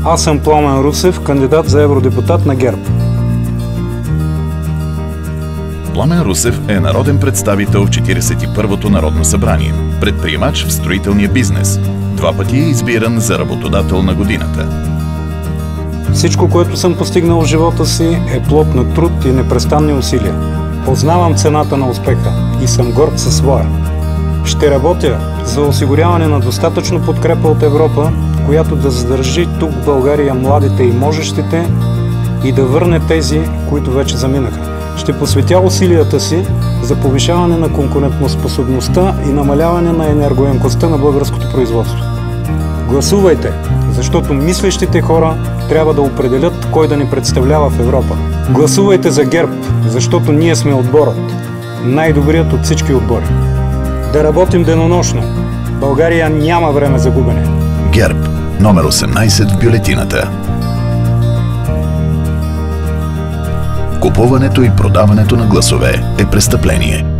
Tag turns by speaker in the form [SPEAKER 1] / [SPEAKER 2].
[SPEAKER 1] Аз съм Пламен Русев, кандидат за евродепутат на ГЕРБ.
[SPEAKER 2] Пламен Русев е народен представител в 41-то Народно събрание, предприемач в строителния бизнес. 2 пъти е избиран за работодател на годината.
[SPEAKER 1] Всичко, което съм постигнал в живота си, е плод на труд и непрестанни усилия. Познавам цената на успеха и съм горд със своя. Ще работя за осигуряване на достатъчно подкрепа от Европа, която да задържи тук в България младите и можещите и да върне тези, които вече заминаха. Ще посветя усилията си за повишаване на конкурентоспособността и намаляване на енергоемкостта на българското производство. Гласувайте, защото мислещите хора трябва да определят кой да ни представлява в Европа. Гласувайте за ГЕРБ, защото ние сме отборът, най-добрият от всички отбори. Да работим денонощно. България няма време за губене.
[SPEAKER 2] ГЕРБ, номер 18 в бюлетината. Купуването и продаването на гласове е престъпление.